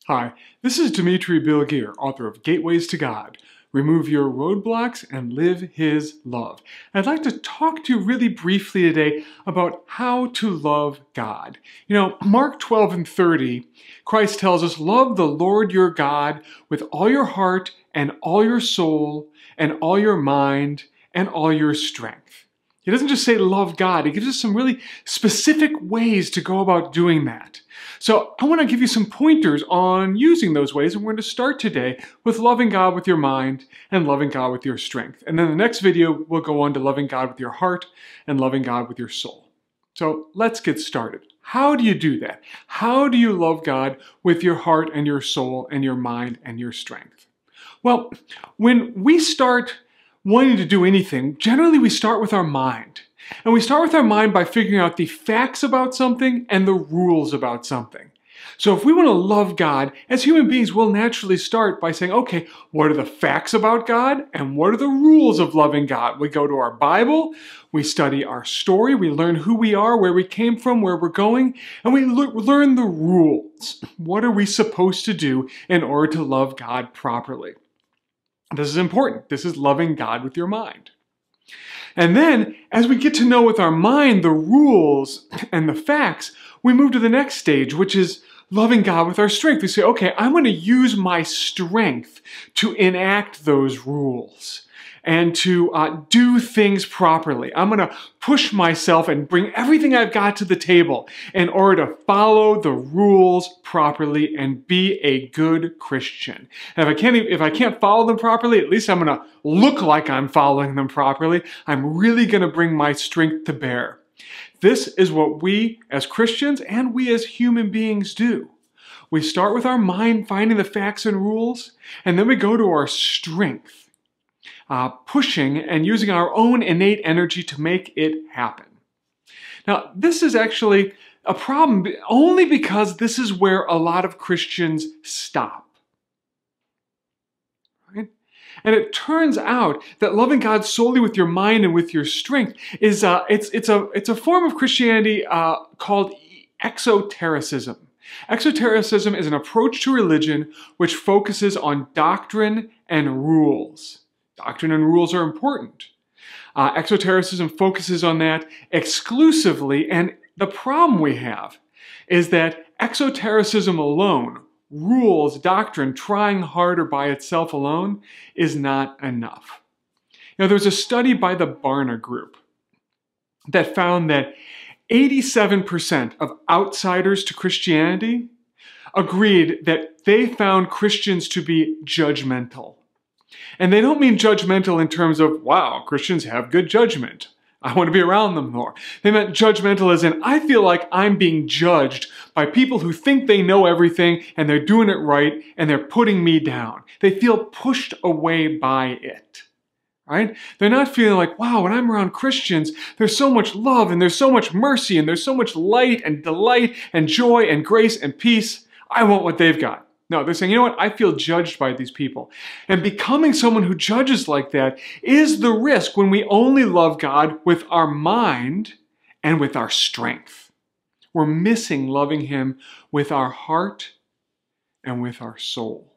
Hi, this is Dimitri Bilgir, author of Gateways to God. Remove your roadblocks and live His love. I'd like to talk to you really briefly today about how to love God. Mark 12 and 30, Christ tells us, love the Lord your God with all your heart and all your soul and all your mind and all your strength. He doesn't just say love God, he gives us some really specific ways to go about doing that. So I want to give you some pointers on using those ways, and we're going to start today with loving God with your mind and loving God with your strength. And then the next video will go on to loving God with your heart and loving God with your soul. So let's get started. How do you do that? How do you love God with your heart and your soul and your mind and your strength? Well, when we start wanting to do anything, generally we start with our mind. And we start with our mind by figuring out the facts about something and the rules about something. So if we want to love God, as human beings, we'll naturally start by saying, okay, what are the facts about God and what are the rules of loving God? We go to our Bible, we study our story, we learn who we are, where we came from, where we're going, and we learn the rules. What are we supposed to do in order to love God properly? This is important. This is loving God with your mind. And then, as we get to know with our mind the rules and the facts, we move to the next stage, which is loving God with our strength. We say, okay, I'm going to use my strength to enact those rules and to do things properly. I'm going to push myself and bring everything I've got to the table in order to follow the rules properly and be a good Christian. And if I can't follow them properly, at least I'm going to look like I'm following them properly. I'm really going to bring my strength to bear. This is what we as Christians and we as human beings do. We start with our mind finding the facts and rules, and then we go to our strength. Pushing and using our own innate energy to make it happen. Now, this is actually a problem only because this is where a lot of Christians stop. Right? And it turns out that loving God solely with your mind and with your strength is it's a form of Christianity called ExoTerracism. ExoTerracism is an approach to religion which focuses on doctrine and rules. Doctrine and rules are important. ExoTerracism focuses on that exclusively, and the problem we have is that ExoTerracism alone, rules, doctrine, trying harder by itself alone, is not enough. There's a study by the Barna Group that found that 87% of outsiders to Christianity agreed that they found Christians to be judgmental. And they don't mean judgmental in terms of, wow, Christians have good judgment. I want to be around them more. They meant judgmental as in, I feel like I'm being judged by people who think they know everything and they're doing it right and they're putting me down. They feel pushed away by it. Right? They're not feeling like, wow, when I'm around Christians, there's so much love and there's so much mercy and there's so much light and delight and joy and grace and peace. I want what they've got. No, they're saying, you know what? I feel judged by these people. And becoming someone who judges like that is the risk when we only love God with our mind and with our strength. We're missing loving Him with our heart and with our soul.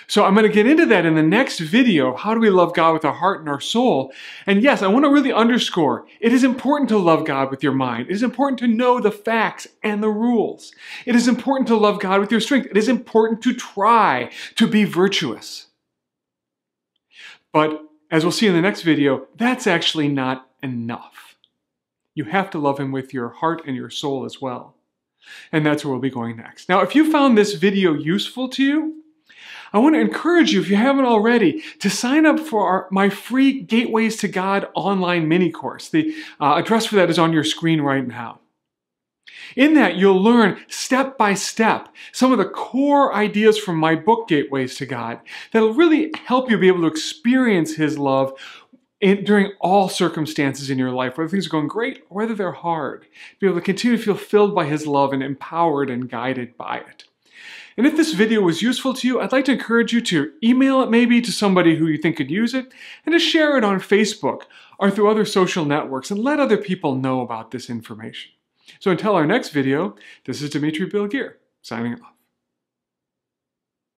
So I'm going to get into that in the next video. How do we love God with our heart and our soul? And yes, I want to really underscore, it is important to love God with your mind. It is important to know the facts and the rules. It is important to love God with your strength. It is important to try to be virtuous. But as we'll see in the next video, that's actually not enough. You have to love Him with your heart and your soul as well. And that's where we'll be going next. Now, if you found this video useful to you, I want to encourage you, if you haven't already, to sign up for my free Gateways to God online mini course. The address for that is on your screen right now. In that, you'll learn step by step some of the core ideas from my book, Gateways to God, that'll really help you be able to experience His love during all circumstances in your life, whether things are going great or whether they're hard. Be able to continue to feel filled by His love and empowered and guided by it. And if this video was useful to you, I'd like to encourage you to email it maybe to somebody who you think could use it, and to share it on Facebook or through other social networks and let other people know about this information. So until our next video, this is Dimitri Bilgir, signing off.